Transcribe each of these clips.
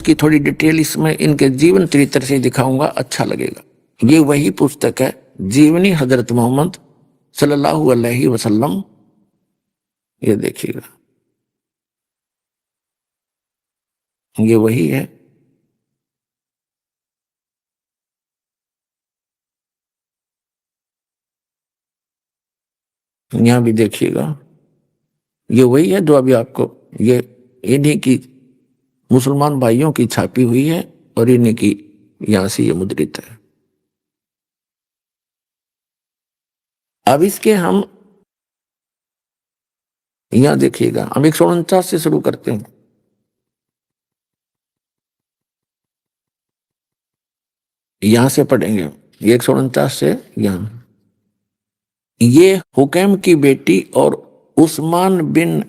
की थोड़ी डिटेल इसमें इनके जीवन चरित्र से दिखाऊंगा, अच्छा लगेगा। ये वही पुस्तक है जीवनी हजरत मोहम्मद सल्लल्लाहु अलैहि वसल्लम। ये देखिएगा, ये वही है। यहां भी देखिएगा, ये वही है जो अभी आपको, ये इन्हीं की मुसलमान भाइयों की छापी हुई है और इन्हीं की यहां से ये मुद्रित है। अब इसके हम यहां देखिएगा, हम 149 से शुरू करते हैं। यहां से पढ़ेंगे, ये 149 से यहां। ये हुकैम की बेटी और उस्मान बिन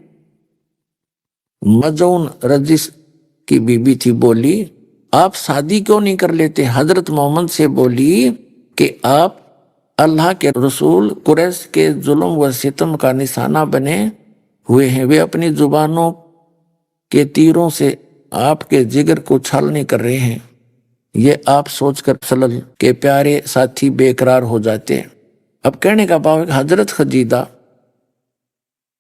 मजून रजिस की बीबी थी। बोली, आप शादी क्यों नहीं कर लेते? हजरत मोहम्मद से बोली कि आप अल्लाह के रसूल कुरैश के जुल्म व सितम का निशाना बने हुए हैं। वे अपनी जुबानों के तीरों से आपके जिगर को छालनी कर रहे हैं। ये आप सोचकर सल्लल्लाहु के प्यारे साथी बेकरार हो जाते हैं। अब कहने का भाव है, हजरत खदीजा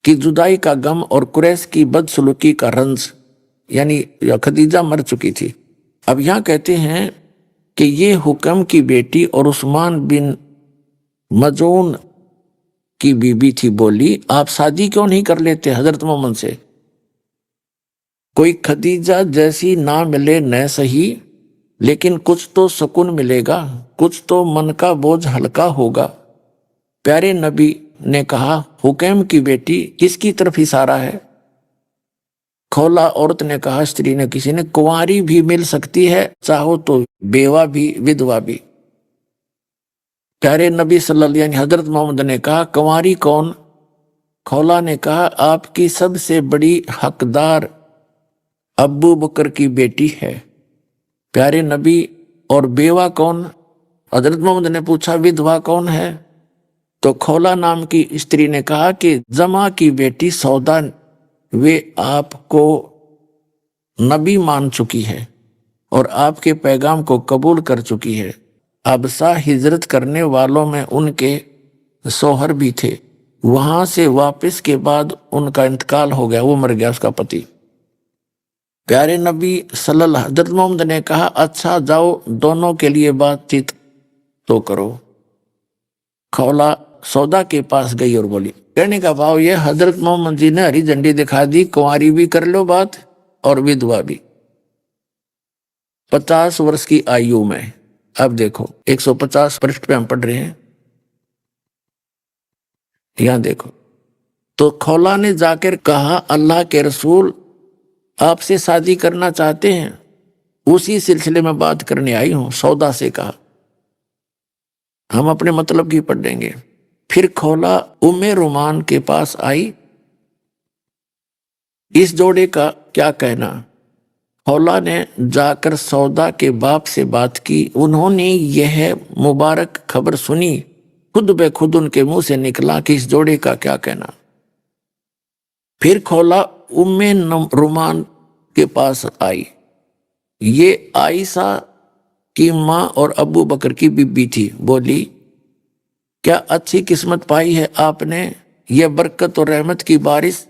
की जुदाई का गम और कुरैश की बदसलूकी का रंज, यानी खदीजा मर चुकी थी। अब यहां कहते हैं कि ये हुक्म की बेटी और उस्मान बिन मजून की बीबी थी। बोली, आप शादी क्यों नहीं कर लेते हजरत मोहम्मद से? कोई खदीजा जैसी ना मिले न सही, लेकिन कुछ तो सुकून मिलेगा, कुछ तो मन का बोझ हल्का होगा। प्यारे नबी ने कहा, हुकैम की बेटी किसकी तरफ इशारा है? खौला औरत ने कहा, स्त्री ने, किसी ने, कुंवारी भी मिल सकती है, चाहो तो बेवा भी, विधवा भी। प्यारे नबी सल्लल्लाहु अलैहि वसल्लम हजरत मोहम्मद ने कहा, कुंवारी कौन? खौला ने कहा, आपकी सबसे बड़ी हकदार अब्बू बकर की बेटी है। प्यारे नबी, और बेवा कौन? हजरत मोहम्मद ने पूछा, विधवा कौन है? तो खौला नाम की स्त्री ने कहा कि जमा की बेटी सौदा, वे आपको नबी मान चुकी है और आपके पैगाम को कबूल कर चुकी है। अबसा हिजरत करने वालों में उनके सोहर भी थे। वहां से वापस के बाद उनका इंतकाल हो गया, वो मर गया, उसका पति। प्यारे नबी सल्लल्लाहु हजरत मोहम्मद ने कहा, अच्छा जाओ, दोनों के लिए बातचीत तो करो। खौला सौदा के पास गई और बोली, कहने का भाव यह, हजरत मोहम्मद जी ने हरी झंडी दिखा दी, कुंवारी भी कर लो बात और विधवा भी, 50 वर्ष की आयु में। अब देखो 150 पृष्ठ पे हम पढ़ रहे हैं, यहां देखो। तो खौला ने जाकर कहा, अल्लाह के रसूल आपसे शादी करना चाहते हैं, उसी सिलसिले में बात करने आई हूं। सौदा से कहा, हम अपने मतलब की पढ़ देंगे। फिर खौला उम्मे रुमान के पास आई, इस जोड़े का क्या कहना? खौला ने जाकर सौदा के बाप से बात की। उन्होंने यह मुबारक खबर सुनी, खुद बे खुद उनके मुंह से निकला कि इस जोड़े का क्या कहना। फिर खौला उम्मे रुमान के पास आई। ये आयशा की माँ और अबू बकर की बीबी थी। बोली, क्या अच्छी किस्मत पाई है आपने, यह बरकत और रहमत की बारिश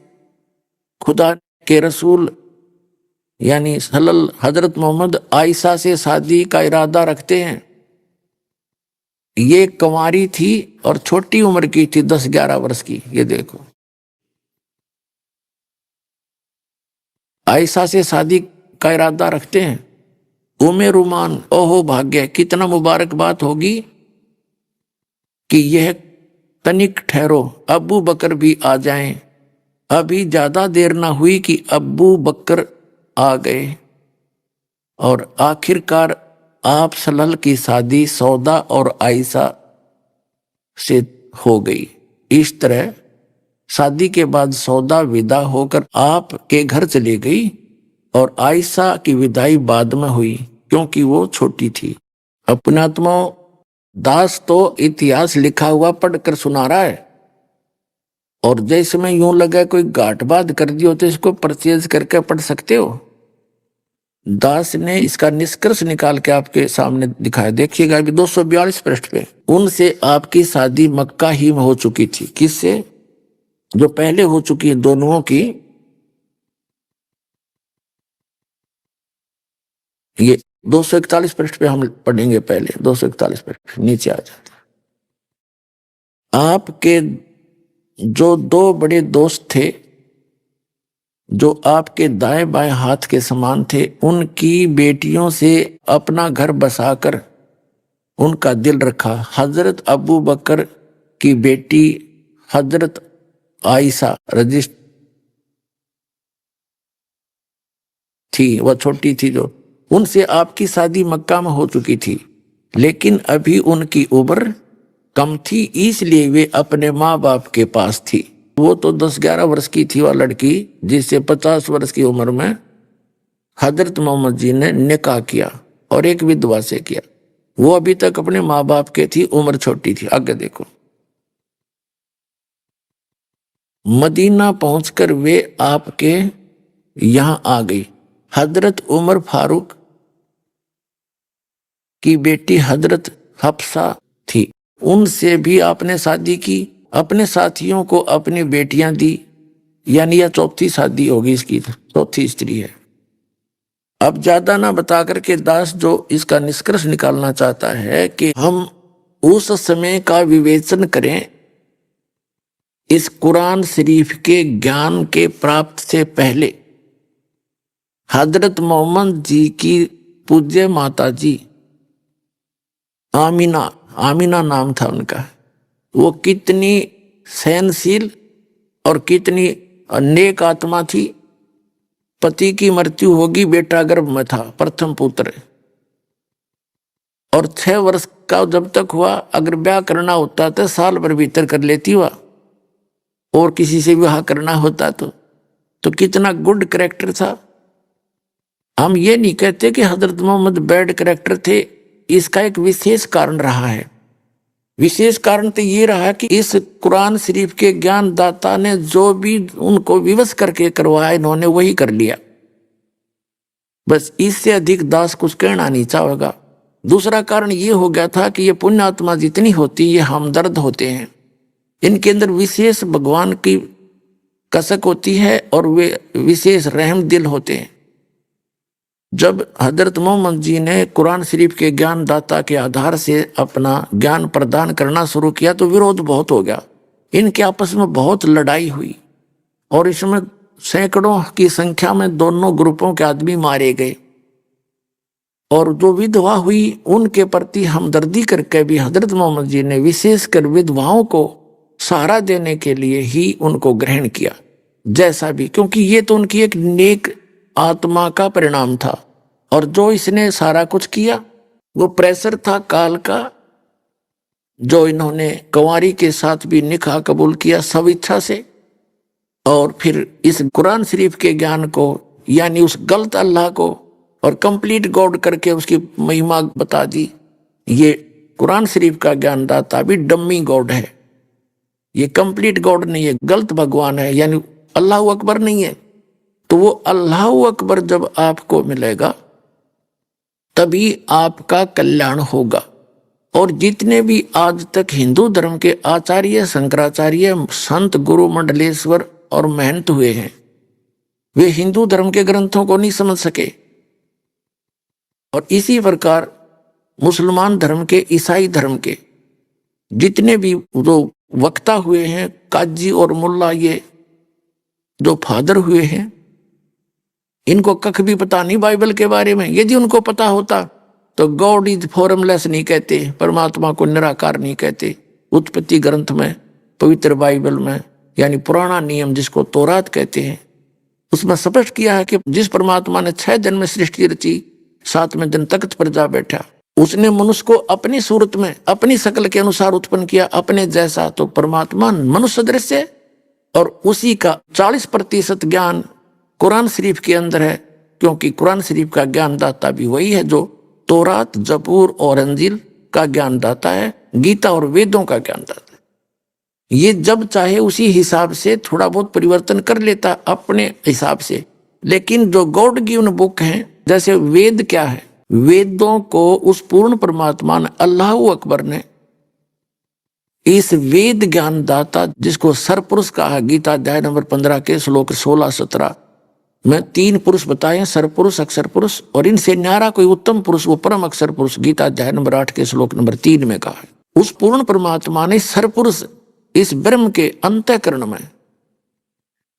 खुदा के रसूल यानी हजरत मोहम्मद आयशा से शादी का इरादा रखते हैं। ये कुंवारी थी और छोटी उम्र की थी, 10-11 वर्ष की। ये देखो, आयशा से शादी का इरादा रखते हैं। उमे रुमान, ओहो भाग्य, कितना मुबारक बात होगी कि यह तनिक ठहरो, अबू बकर भी आ जाएं। अभी ज्यादा देर ना हुई कि अबू बकर आ गए और आखिरकार आप सल्लल्लाहु की शादी सौदा और आयशा से हो गई। इस तरह शादी के बाद सौदा विदा होकर आपके घर चली गई और आयशा की विदाई बाद में हुई, क्योंकि वो छोटी थी। अपनात्मा दास तो इतिहास लिखा हुआ पढ़कर सुना रहा है, और जैसे में यूं लगा कोई गांठ बात कर दी हो तो इसको परचेज करके पढ़ सकते हो। दास ने इसका निष्कर्ष निकाल के आपके सामने दिखाया। देखिएगा अभी 242 पृष्ठ पे, उनसे आपकी शादी मक्का ही में हो चुकी थी। किससे? जो पहले हो चुकी है दोनों की। ये 241 पृष्ठ पे हम पढ़ेंगे पहले। 241 पृष्ठ नीचे आ जाते। आपके जो दो बड़े दोस्त थे, जो आपके दाएं बाएं हाथ के समान थे, उनकी बेटियों से अपना घर बसाकर उनका दिल रखा। हजरत अबू बकर की बेटी हजरत आयशा रजिस्ट थी, वह छोटी थी जो, उनसे आपकी शादी मक्का में हो चुकी थी, लेकिन अभी उनकी उम्र कम थी, इसलिए वे अपने माँ बाप के पास थी। वो तो 10-11 वर्ष की थी वह लड़की, जिससे 50 वर्ष की उम्र में हजरत मोहम्मद जी ने निकाह किया और एक विधवा से किया। वो अभी तक अपने माँ बाप के थी, उम्र छोटी थी। आगे देखो, मदीना पहुंचकर वे आपके यहां आ गई। हजरत उमर फारूक की बेटी हजरत हफ्सा थी, उनसे भी आपने शादी की। अपने साथियों को अपनी बेटियां दी, यानी यह चौथी शादी होगी इसकी, चौथी स्त्री है। अब ज्यादा ना बता करके दास जो इसका निष्कर्ष निकालना चाहता है कि हम उस समय का विवेचन करें। इस कुरान शरीफ के ज्ञान के प्राप्त से पहले हजरत मोहम्मद जी की पूज्य माता जी आमीना, आमीना नाम था उनका, वो कितनी सहनशील और कितनी नेक आत्मा थी। पति की मृत्यु होगी, बेटा गर्भ में था, प्रथम पुत्र, और 6 वर्ष का जब तक हुआ, अगर ब्याह करना होता तो साल भर भीतर कर लेती हुआ, और किसी से विवाह करना होता तो कितना गुड कैरेक्टर था। हम ये नहीं कहते कि हजरत मोहम्मद बैड कैरेक्टर थे, इसका एक विशेष कारण रहा है। विशेष कारण तो ये रहा कि इस कुरान शरीफ के ज्ञान दाता ने जो भी उनको विवश करके करवाया, इन्होंने वही कर लिया। बस इससे अधिक दास कुछ कहना नहीं चाहेगा। दूसरा कारण ये हो गया था कि ये पुण्य आत्मा जितनी होती, ये हमदर्द होते हैं, इनके अंदर विशेष भगवान की कसक होती है और वे विशेष रहम दिल होते हैं। जब हजरत मोहम्मद जी ने कुरान शरीफ के ज्ञान दाता के आधार से अपना ज्ञान प्रदान करना शुरू किया तो विरोध बहुत हो गया। इनके आपस में बहुत लड़ाई हुई और इसमें सैकड़ों की संख्या में दोनों ग्रुपों के आदमी मारे गए। और जो विधवा हुई उनके प्रति हमदर्दी करके भी हजरत मोहम्मद जी ने विशेषकर विधवाओं को सहारा देने के लिए ही उनको ग्रहण किया, जैसा भी, क्योंकि ये तो उनकी एक नेक आत्मा का परिणाम था। और जो इसने सारा कुछ किया वो प्रेशर था काल का, जो इन्होंने कंवारी के साथ भी निकाह कबूल किया सब इच्छा से, और फिर इस कुरान शरीफ के ज्ञान को, यानी उस गलत अल्लाह को और कंप्लीट गॉड करके उसकी महिमा बता दी। ये कुरान शरीफ का ज्ञान दाता भी डम्मी गॉड है, ये कंप्लीट गॉड नहीं है, गलत भगवान है, यानी अल्लाह अकबर नहीं है। तो वो अल्लाह अकबर जब आपको मिलेगा तभी आपका कल्याण होगा। और जितने भी आज तक हिंदू धर्म के आचार्य, शंकराचार्य, संत, गुरु, मंडलेश्वर और महंत हुए हैं, वे हिंदू धर्म के ग्रंथों को नहीं समझ सके। और इसी प्रकार मुसलमान धर्म के, ईसाई धर्म के जितने भी जो वक्ता हुए हैं, काजी और मुल्ला, ये जो फादर हुए हैं, इनको कख भी पता नहीं बाइबल के बारे में। यदि उनको पता होता तो गॉड इज फॉर्मलेस नहीं कहते, परमात्मा को निराकार नहीं कहते। उत्पत्ति ग्रंथ में, पवित्र बाइबल में, यानी पुराना नियम जिसको तौरात कहते हैं, उसमें स्पष्ट किया है कि जिस परमात्मा ने 6 दिन में सृष्टि रची, 7वें दिन तख्त पर जा बैठा, उसने मनुष्य को अपनी सूरत में, अपनी शक्ल के अनुसार उत्पन्न किया, अपने जैसा। तो परमात्मा मनुष्य दृश्य, और उसी का 40% ज्ञान कुरान शरीफ के अंदर है, क्योंकि कुरान शरीफ का ज्ञान दाता भी वही है जो तौरात, जबूर और अंजील का ज्ञान दाता है, गीता और वेदों का ज्ञान दाता है। ये जब चाहे उसी हिसाब से थोड़ा बहुत परिवर्तन कर लेता अपने हिसाब से, लेकिन जो गॉड गिवन बुक है जैसे वेद क्या है, वेदों को उस पूर्ण परमात्मा ने, अल्लाह अकबर ने, इस वेद ज्ञान दाता जिसको सरपुरुष कहा, गीता अध्याय नंबर 15 के श्लोक 16-17 में 3 पुरुष बताए, सरपुरुष, अक्षर पुरुष और इनसे न्यारा कोई उत्तम पुरुष वो परम अक्षर पुरुष, गीता अध्याय नंबर 8 के श्लोक नंबर 3 में कहा है। उस पूर्ण परमात्मा ने सरपुरुष इस ब्रह्म के अंतःकरण में,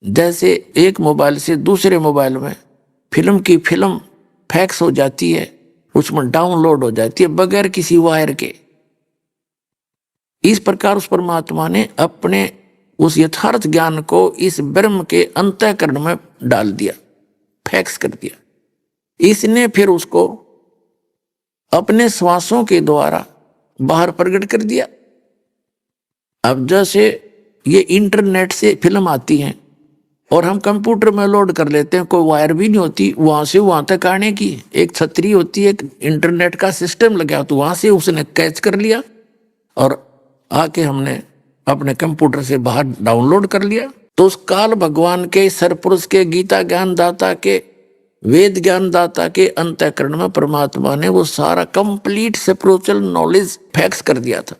जैसे एक मोबाइल से दूसरे मोबाइल में फिल्म की फिल्म फैक्स हो जाती है, उसमें डाउनलोड हो जाती है बगैर किसी वायर के, इस प्रकार उस परमात्मा ने अपने उस यथार्थ ज्ञान को इस ब्रह्म के अंतःकरण में डाल दिया, फैक्स कर दिया। इसने फिर उसको अपने श्वासों के द्वारा बाहर प्रकट कर दिया। अब जैसे ये इंटरनेट से फिल्म आती हैं और हम कंप्यूटर में लोड कर लेते हैं, कोई वायर भी नहीं होती, वहां से वहां तक आने की एक छतरी होती है, एक इंटरनेट का सिस्टम लगा, तो वहां से उसने कैच कर लिया और आके हमने अपने कंप्यूटर से बाहर डाउनलोड कर लिया। तो उस काल भगवान के, सरपुरुष के, गीता ज्ञान दाता के, वेद ज्ञान दाता के अंतःकरण में परमात्मा ने वो सारा कंप्लीट स्पिरिचुअल नॉलेज फैक्स कर दिया था।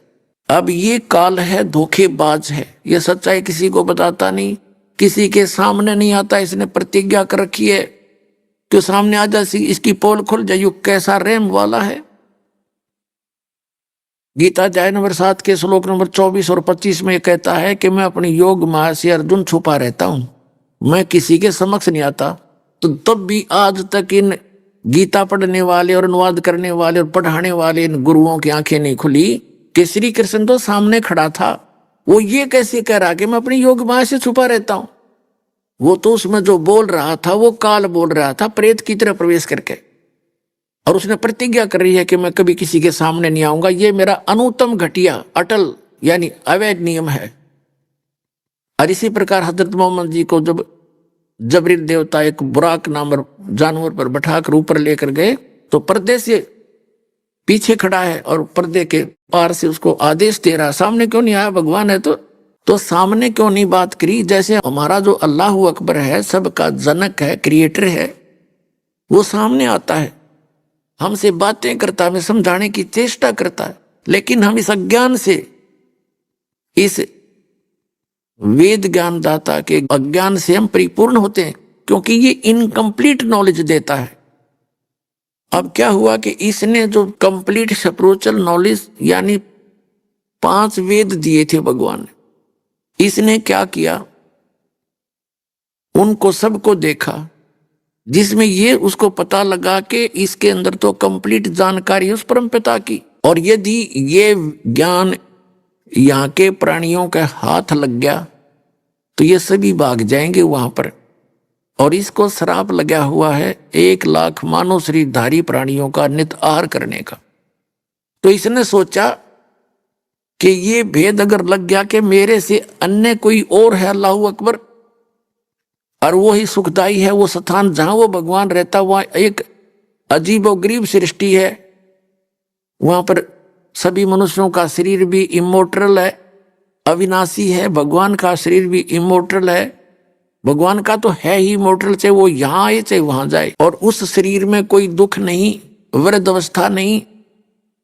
अब ये काल है, धोखेबाज है, ये सच्चाई किसी को बताता नहीं, किसी के सामने नहीं आता। इसने प्रतिज्ञा कर रखी है कि सामने आ जा, इसकी पोल खुल जाए, कैसा रेम वाला है। गीता अध्याय नंबर 7 के श्लोक नंबर 24 और 25 में कहता है कि मैं अपनी योग माया से अर्जुन छुपा रहता हूं, मैं किसी के समक्ष नहीं आता। तो तब भी आज तक इन गीता पढ़ने वाले और अनुवाद करने वाले और पढ़ाने वाले इन गुरुओं की आंखें नहीं खुली कि श्री कृष्ण तो सामने खड़ा था, वो ये कैसे कह रहा कि मैं अपनी योग माया से छुपा रहता हूं। वो तो उसमें जो बोल रहा था वो काल बोल रहा था, प्रेत की तरह प्रवेश करके, और उसने प्रतिज्ञा कर रही है कि मैं कभी किसी के सामने नहीं आऊंगा, ये मेरा अनुत्तम घटिया अटल यानी अवैध नियम है। और इसी प्रकार हजरत मोहम्मद जी को जब जबरील देवता एक बुराक नाम जानवर पर बैठाकर ऊपर लेकर गए, तो पर्दे से पीछे खड़ा है और पर्दे के पार से उसको आदेश दे रहा, सामने क्यों नहीं आया, भगवान है तो सामने क्यों नहीं बात करी। जैसे हमारा जो अल्लाह अकबर है, सबका जनक है, क्रिएटर है, वो सामने आता है, हमसे बातें करता है, हमें समझाने की चेष्टा करता है, लेकिन हम इस अज्ञान से, इस वेद ज्ञान दाता के अज्ञान से हम परिपूर्ण होते हैं, क्योंकि ये इनकम्प्लीट नॉलेज देता है। अब क्या हुआ कि इसने जो कंप्लीट स्पिरिचुअल नॉलेज यानी 5 वेद दिए थे भगवान ने, इसने क्या किया, उनको सबको देखा, जिसमें ये उसको पता लगा कि इसके अंदर तो कंप्लीट जानकारी है उस परमपिता की, और यदि ये ज्ञान यहाँ के प्राणियों के हाथ लग गया तो ये सभी भाग जाएंगे वहां पर। और इसको श्राप लगा हुआ है 1 लाख मानव शरीरधारी प्राणियों का नित आहार करने का। तो इसने सोचा कि ये भेद अगर लग गया कि मेरे से अन्य कोई और है अल्लाह अकबर, और वो ही सुखदाई है, वो स्थान जहां वो भगवान रहता, वहां एक अजीब और गरीब सृष्टि है, वहां पर सभी मनुष्यों का शरीर भी इमोर्टल है, अविनाशी है, भगवान का शरीर भी इमोर्टल है। भगवान का तो है ही इमोर्टल, चाहे वो यहाँ आए चाहे वहां जाए, और उस शरीर में कोई दुख नहीं, वृद्ध अवस्था नहीं,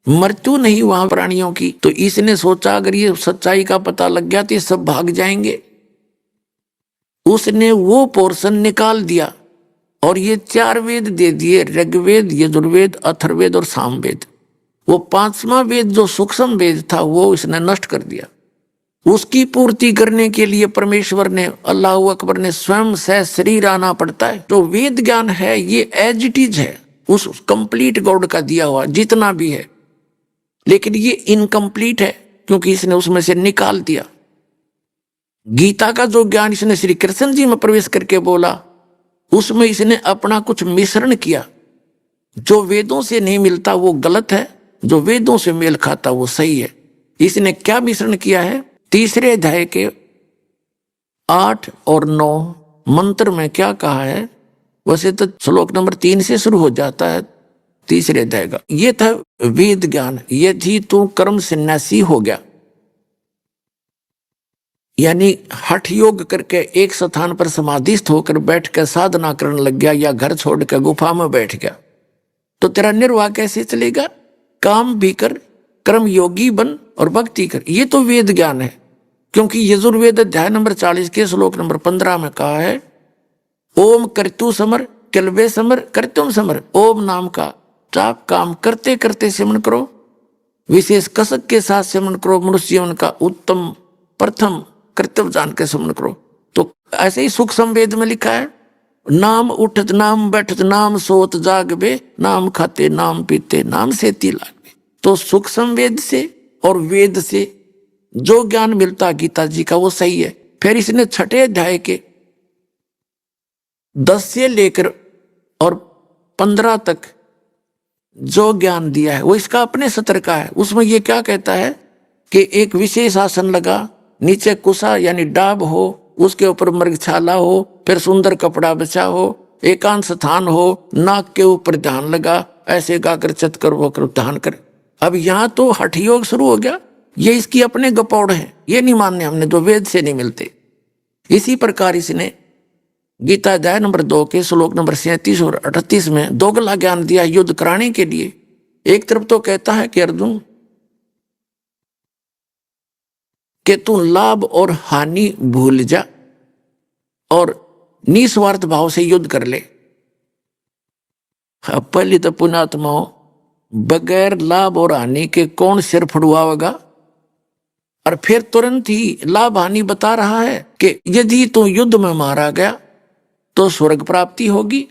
मृत्यु नहीं वहां प्राणियों की। तो इसने सोचा अगर ये सच्चाई का पता लग गया तो ये सब भाग जाएंगे। उसने वो पोर्शन निकाल दिया और ये 4 वेद दे दिए, ऋग्वेद, यजुर्वेद, अथर्ववेद और सामवेद। वो 5वां वेद जो सूक्ष्म वेद था वो इसने नष्ट कर दिया। उसकी पूर्ति करने के लिए परमेश्वर ने, अल्लाह अकबर ने स्वयं से शरीर आना पड़ता है। तो वेद ज्ञान है ये एज इट इज है, उस कंप्लीट गॉड का दिया हुआ जितना भी है, लेकिन ये इनकम्प्लीट है क्योंकि इसने उसमें से निकाल दिया। गीता का जो ज्ञान इसने श्री कृष्ण जी में प्रवेश करके बोला, उसमें इसने अपना कुछ मिश्रण किया। जो वेदों से नहीं मिलता वो गलत है, जो वेदों से मेल खाता वो सही है। इसने क्या मिश्रण किया है, 3 अध्याय के 8 और 9 मंत्र में क्या कहा है, वैसे तो श्लोक नंबर 3 से शुरू हो जाता है 3 अध्याय का। ये था वेद ज्ञान। यदि तू कर्म सन्यासी हो गया, यानी हठ योग करके एक स्थान पर समाधिस्थ होकर बैठ कर साधना करने लग गया, या घर छोड़ कर गुफा में बैठ गया, तो तेरा निर्वाह कैसे चलेगा? काम भी कर, कर्म योगी बन और भक्ति कर। ये तो वेद ज्ञान है, क्योंकि यजुर्वेद अध्याय नंबर 40 के श्लोक नंबर 15 में कहा है, ओम करतु समर कलवे समर करतुम समर। ओम नाम का जाप काम करते करते सेवन करो, विशेष कसक के साथ सेवन करो, मनुष्य जीवन का उत्तम प्रथम कर्तव्य जान के सेवन करो। तो ऐसे ही सुख संवेद में लिखा है, नाम उठत नाम बैठत नाम सोत जागबे, नाम खाते नाम पीते नाम सेती लागबे। तो सुख संवेद से और वेद से जो ज्ञान मिलता गीता जी का वो सही है। फिर इसने छठे अध्याय के 10 से लेकर और 15 तक जो ज्ञान दिया है वो इसका अपने सत्र का है। उसमें ये क्या कहता है कि एक विशेष आसन लगा, नीचे कुसा यानी डाब हो, उसके ऊपर मृगछाला हो, फिर सुंदर कपड़ा बिछा हो, एकांत स्थान हो, नाक के ऊपर ध्यान लगा, ऐसे गाकर चत कर वो कर ध्यान कर। अब यहाँ तो हठ योग शुरू हो गया, ये इसकी अपने गपौड़ है, ये नहीं मानने हमने, जो वेद से नहीं मिलते। इसी प्रकार इसने गीता अध्याय नंबर 2 के श्लोक नंबर 37 और 38 में दोगला ज्ञान दिया युद्ध कराने के लिए। एक तरफ तो कहता है कि अर्जुन कि तू लाभ और हानि भूल जा और निस्वार्थ भाव से युद्ध कर ले। पहले तो पुण्यात्माओं, बगैर लाभ और हानि के कौन सिर फड़ुआवेगा? और फिर तुरंत ही लाभ हानि बता रहा है कि यदि तू युद्ध में मारा गया तो स्वर्ग प्राप्ति होगी,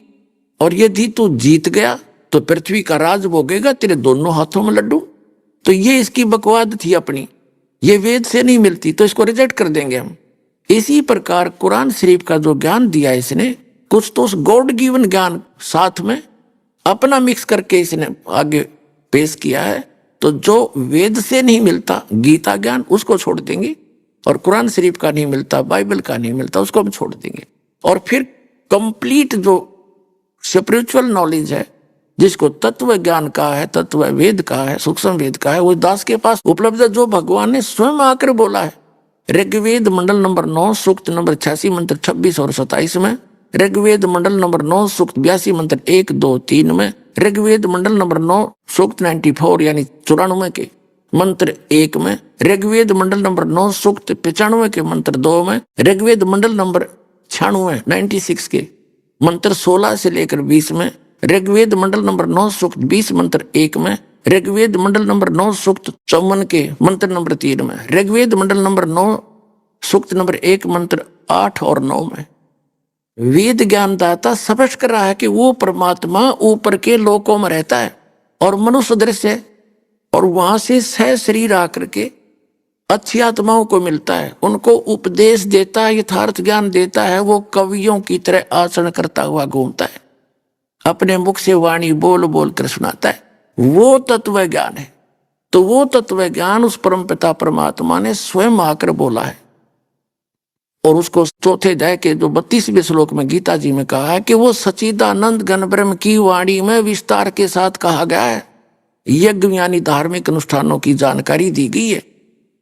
और यदि तू जीत गया तो पृथ्वी का राज भोगेगा, तेरे दोनों हाथों में लड्डू। तो ये इसकी बकवाद थी अपनी, ये वेद से नहीं मिलती, तो इसको रिजेक्ट कर देंगे हम। इसी प्रकार कुरान शरीफ का जो ज्ञान दिया इसने, कुछ तो उस गॉड गिवन ज्ञान साथ में अपना मिक्स करके इसने आगे पेश किया है। तो जो वेद से नहीं मिलता गीता ज्ञान, उसको छोड़ देंगे, और कुरान शरीफ का नहीं मिलता, बाइबल का नहीं मिलता, उसको हम छोड़ देंगे। और फिर कंप्लीट जो स्पिरिचुअल नॉलेज है, जिसको तत्व ज्ञान का है, तत्व वेद का है, सूक्ष्म वेद का है, वो दास के पास उपलब्ध है, जो भगवान ने स्वयं आकर बोला है। ऋग्वेद मंडल नंबर 9 सूक्त नंबर 86 मंत्र 26 और 27 में, ऋग्वेद मंडल नंबर 9 सूक्त 82 मंत्र 1, 2, 3 में, ऋग्वेद मंडल नंबर 9 सूक्त 94 यानी 94 के मंत्र 1 में, ऋग्वेद मंडल नंबर 9 सूक्त 95 के मंत्र 2 में, ऋग्वेद मंडल नंबर 96 के मंत्र 16 से लेकर 20 में, ऋग्वेद मंडल नंबर 9 सूक्त 20 मंत्र 1 में, ऋग्वेद मंडल नंबर 9 सूक्त 54 के मंत्र नंबर 3 में, ऋग्वेद मंडल नंबर 9 सूक्त नंबर 1 मंत्र 8 और 9 में। वेद ज्ञानदाता स्पष्ट कर रहा है कि वो परमात्मा ऊपर के लोकों में रहता है और मनुष्य दृश्य है, और वहां से सह शरीर आकर के अच्छी आत्माओं को मिलता है, उनको उपदेश देता है, यथार्थ ज्ञान देता है। वो कवियों की तरह आचरण करता हुआ घूमता है, अपने मुख से वाणी बोल बोल कर सुनाता है, वो तत्व ज्ञान है। तो वो तत्व ज्ञान उस परमपिता परमात्मा ने स्वयं आकर बोला है, और उसको चौथे अध्याय के जो 32वें श्लोक में गीता जी में कहा है कि वो सच्चिदानंद घन ब्रह्म की वाणी में विस्तार के साथ कहा गया है, यज्ञ यानी धार्मिक अनुष्ठानों की जानकारी दी गई है।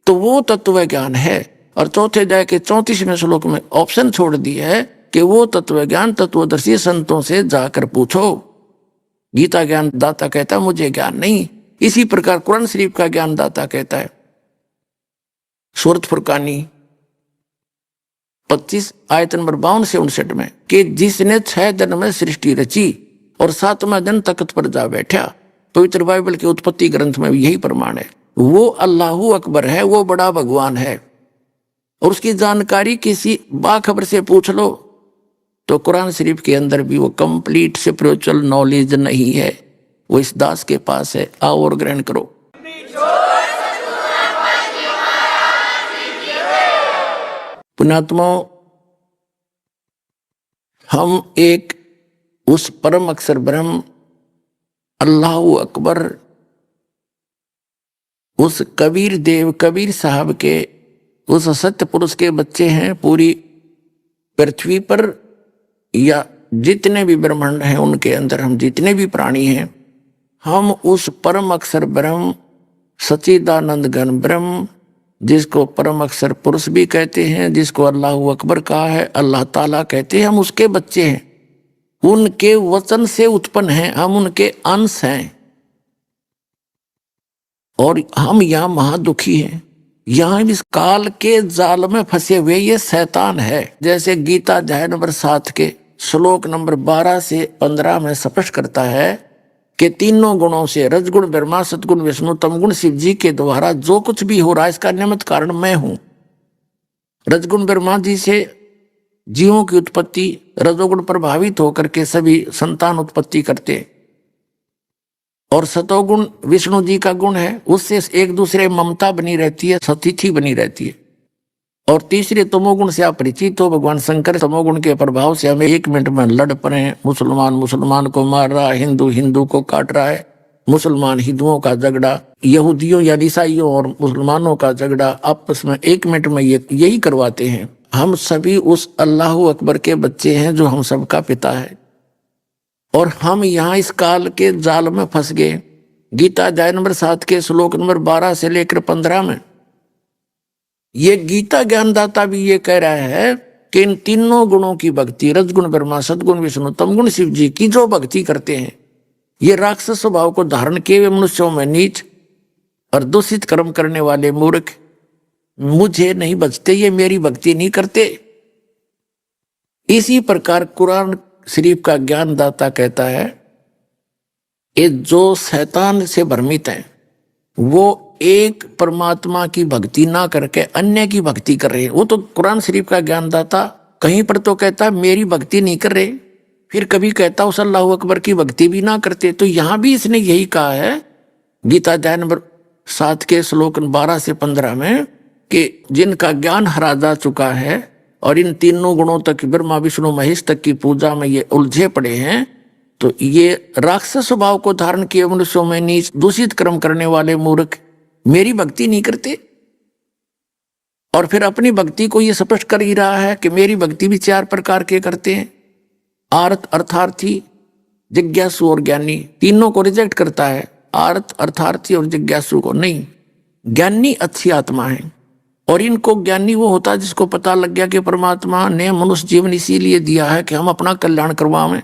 तो वो तत्व ज्ञान है। और चौथे अध्याय के 34वें श्लोक में ऑप्शन छोड़ दिया है कि वो तत्व ज्ञान तत्वदर्शी संतों से जाकर पूछो। गीता ज्ञान दाता कहता है मुझे ज्ञान नहीं। इसी प्रकार कुरान शरीफ का ज्ञान दाता कहता है सूरत फुरकानी 25 आयत नंबर 52 से 59 में कि जिसने 6 दिन में सृष्टि रची और 7वां दिन तख्त पर जा बैठा। पवित्र बाइबल के उत्पत्ति ग्रंथ में भी यही प्रमाण है। वो अल्लाहू अकबर है, वो बड़ा भगवान है, और उसकी जानकारी किसी बाखबर से पूछ लो तो कुरान शरीफ के अंदर भी वो कंप्लीट स्पिरिचुअल नॉलेज नहीं है, वो इस दास के पास है। आओ और ग्रहण करो। पुण्यात्माओं, हम एक उस परम अक्षर ब्रह्म अल्लाहू अकबर, उस कबीर देव कबीर साहब के उस सत्य पुरुष के बच्चे हैं। पूरी पृथ्वी पर या जितने भी ब्रह्मांड हैं उनके अंदर हम जितने भी प्राणी हैं, हम उस परम अक्षर ब्रह्म सच्चिदानंद घन ब्रह्म जिसको परम अक्षर पुरुष भी कहते हैं, जिसको अल्लाह अकबर कहा है, अल्लाह ताला कहते हैं, हम उसके बच्चे हैं, उनके वचन से उत्पन्न हैं, हम उनके अंश हैं। और हम यहाँ महादुखी हैं, यहाँ इस काल के जाल में फंसे हुए ये शैतान है। जैसे गीता अध्याय नंबर 7 के श्लोक नंबर 12 से 15 में स्पष्ट करता है कि तीनों गुणों से, रजगुण ब्रह्मा, सतगुण विष्णु, तमगुण शिव जी के द्वारा जो कुछ भी हो रहा है इसका निमित्त कारण मैं हूं। रजगुण ब्रह्मा जी से जीवों की उत्पत्ति, रजोगुण प्रभावित होकर के सभी संतान उत्पत्ति करते, और सतोगुण विष्णु जी का गुण है, उससे एक दूसरे ममता बनी रहती है, सतिथि बनी रहती है। और तीसरे तमोगुण से आप परिचित हो, भगवान शंकर तमोगुण के प्रभाव से हमें 1 मिनट में लड़ पड़े, मुसलमान मुसलमान को मार रहा है, हिंदू हिंदू को काट रहा है, मुसलमान हिंदुओं का झगड़ा, यहूदियों या ईसाइयों और मुसलमानों का झगड़ा आपस में 1 मिनट में यही करवाते हैं। हम सभी उस अल्लाह अकबर के बच्चे हैं जो हम सबका पिता है, और हम यहाँ इस काल के जाल में फंस गए। गीता अध्याय नंबर 7 के श्लोक नंबर 12 से लेकर 15 में ये गीता ज्ञानदाता भी ये कह रहा है कि इन तीनों गुणों की भक्ति, रजगुण ब्रह्मा, सदगुण विष्णु, तमगुण शिव जी की जो भक्ति करते हैं, ये राक्षस स्वभाव को धारण किए हुए मनुष्यों में नीच और दूषित कर्म करने वाले मूर्ख मुझे नहीं बचते, ये मेरी भक्ति नहीं करते। इसी प्रकार कुरान शरीफ का ज्ञानदाता कहता है ये जो शैतान से भ्रमित है वो एक परमात्मा की भक्ति ना करके अन्य की भक्ति कर रहे हैं। वो तो कुरान शरीफ का ज्ञानदाता कहीं पर तो कहता है मेरी भक्ति नहीं कर रहे, फिर कभी कहता उस अल्लाह अकबर की भक्ति भी ना करते। तो यहां भी इसने यही कहा है गीता अध्याय नंबर 7 के श्लोक 12 से 15 में कि जिनका ज्ञान हरा जा चुका है और इन तीनों गुणों तक, ब्रह्मा विष्णु महेश तक की पूजा में ये उलझे पड़े हैं, तो ये राक्षस स्वभाव को धारण किए मनुष्यों में नीच दूषित कर्म करने वाले मूर्ख मेरी भक्ति नहीं करते। और फिर अपनी भक्ति को ये स्पष्ट कर ही रहा है कि मेरी भक्ति भी 4 प्रकार के करते हैं, आर्त, अर्थार्थी, जिज्ञासु और ज्ञानी। तीनों को रिजेक्ट करता है, आर्त, अर्थार्थी और जिज्ञासु को नहीं। ज्ञानी अच्छी आत्मा है, और इनको ज्ञानी वो होता है जिसको पता लग गया कि परमात्मा ने मनुष्य जीवन इसीलिए दिया है कि हम अपना कल्याण करवाएं,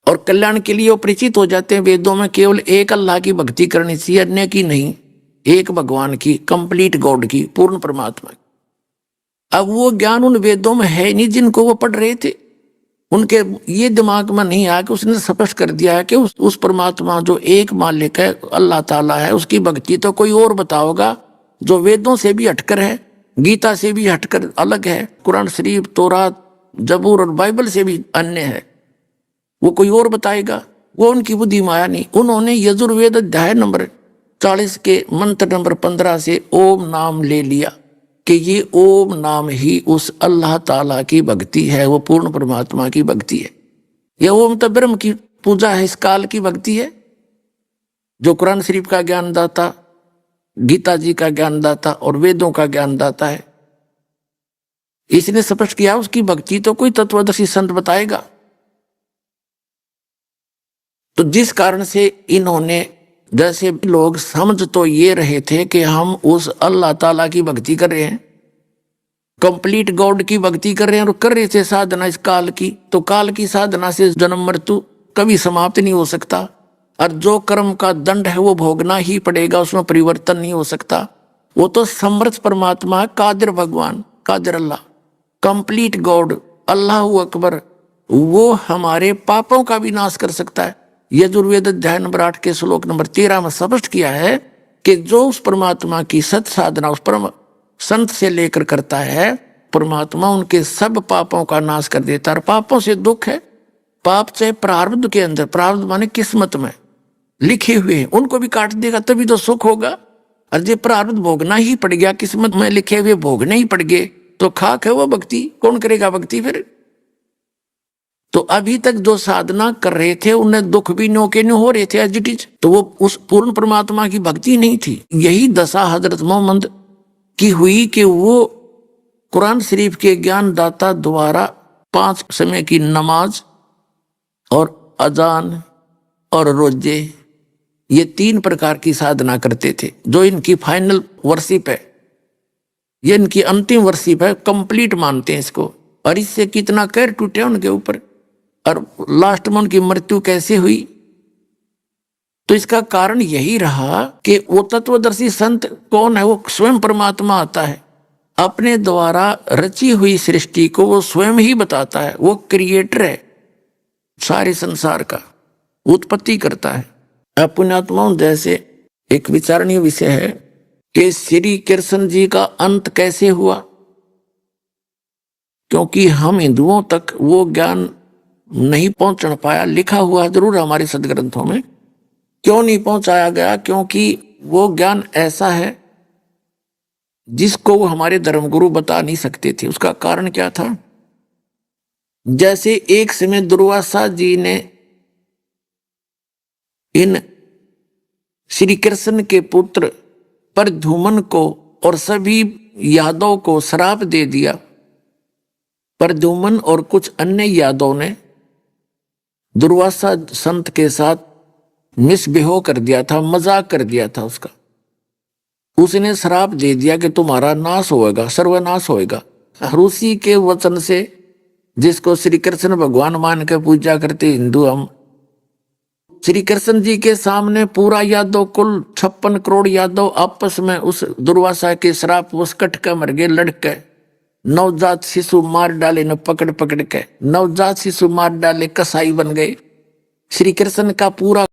और कल्याण के लिए वो परिचित हो जाते हैं। वेदों में केवल एक अल्लाह की भक्ति करनी चाहिए, अन्य की नहीं, एक भगवान की, कंप्लीट गॉड की, पूर्ण परमात्मा की। अब वो ज्ञान उन वेदों में है नहीं जिनको वो पढ़ रहे थे, उनके ये दिमाग में नहीं आया कि उसने स्पष्ट कर दिया है कि उस परमात्मा जो एक मालिक है, अल्लाह ताला है, उसकी भक्ति तो कोई और बताओगा जो वेदों से भी हटकर है, गीता से भी हटकर अलग है, कुरान शरीफ, तौरात, जबूर और बाइबल से भी अन्य है, वो कोई और बताएगा। वो उनकी बुद्धि माया नहीं। उन्होंने यजुर्वेद अध्याय नंबर 40 के मंत्र नंबर 15 से ओम नाम ले लिया कि ये ओम नाम ही उस अल्लाह ताला की भक्ति है, वो पूर्ण परमात्मा की भक्ति है। यह ओम तो ब्रह्म की पूजा है, इस काल की भक्ति है। जो कुरान शरीफ का ज्ञानदाता, गीता जी का ज्ञानदाता और वेदों का ज्ञानदाता है, इसने स्पष्ट किया उसकी भक्ति तो कोई तत्वदर्शी संत बताएगा। तो जिस कारण से इन्होंने, जैसे लोग समझ तो ये रहे थे कि हम उस अल्लाह ताला की भक्ति कर रहे हैं, कंप्लीट गॉड की भक्ति कर रहे हैं, और कर रहे थे साधना इस काल की, तो काल की साधना से जन्म मृत्यु कभी समाप्त नहीं हो सकता, और जो कर्म का दंड है वो भोगना ही पड़ेगा, उसमें परिवर्तन नहीं हो सकता। वो तो समर्थ परमात्मा, कादिर भगवान, कादिर अल्लाह, कंप्लीट गॉड, अल्लाह अकबर, वो हमारे पापों का भी नाश कर सकता है। यजुर्वेद अध्याय नंबर 8 के श्लोक नंबर 13 में स्पष्ट किया है कि जो उस परमात्मा की सत साधना उस परम संत से लेकर करता है, परमात्मा उनके सब पापों का नाश कर देता है। पापों से दुख है, पाप चाहे प्रारब्ध के अंदर, प्रारब्ध माने किस्मत में लिखे हुए हैं, उनको भी काट देगा, तभी तो सुख होगा। और जो प्रारब्ध भोगना ही पड़ गया, किस्मत में लिखे हुए भोगने ही पड़ गए, तो खाक है वो भक्ति, कौन करेगा भक्ति फिर। तो अभी तक जो साधना कर रहे थे उन्हें दुख भी नो के नो हो रहे थे एजिटिज, तो वो उस पूर्ण परमात्मा की भक्ति नहीं थी। यही दशा हजरत मोहम्मद की हुई कि वो कुरान शरीफ के ज्ञानदाता द्वारा 5 समय की नमाज और अजान और रोजे ये 3 प्रकार की साधना करते थे, जो इनकी फाइनल वर्शिप है, ये इनकी अंतिम वर्शिप है, कंप्लीट मानते हैं इसको। और इससे कितना कहर टूटे उनके ऊपर, और लास्ट में उनकी मृत्यु कैसे हुई। तो इसका कारण यही रहा कि वो तत्वदर्शी संत कौन है, वो स्वयं परमात्मा आता है, अपने द्वारा रची हुई सृष्टि को वो स्वयं ही बताता है। वो क्रिएटर है, सारे संसार का उत्पत्ति करता है। पुण्यात्माओं, जैसे एक विचारणीय विषय है कि श्री कृष्ण जी का अंत कैसे हुआ, क्योंकि हम हिंदुओं तक वो ज्ञान नहीं पहुंच पाया। लिखा हुआ जरूर हमारे सदग्रंथों में, क्यों नहीं पहुंचाया गया, क्योंकि वो ज्ञान ऐसा है जिसको वो हमारे धर्मगुरु बता नहीं सकते थे। उसका कारण क्या था? जैसे एक समय दुर्वासा जी ने इन श्री कृष्ण के पुत्र प्रद्युम्न को और सभी यादव को श्राप दे दिया। प्रद्युम्न और कुछ अन्य यादव ने दुर्वासा संत के साथ मिसबिहेव कर दिया था, मजाक कर दिया था उसका। उसने श्राप दे दिया कि तुम्हारा नाश होएगा, सर्वनाश होएगा। उसी के वचन से, जिसको श्री कृष्ण भगवान मान के पूजा करते हिंदू हम, श्री कृष्ण जी के सामने पूरा यादव कुल 56 करोड़ यादव आपस में उस दुर्वासा के श्राप वश कट के मर गए, लड़के। नवजात शिशु मार डाले न पकड़ पकड़ के, नवजात शिशु मार डाले, कसाई बन गए। श्री कृष्ण का पूरा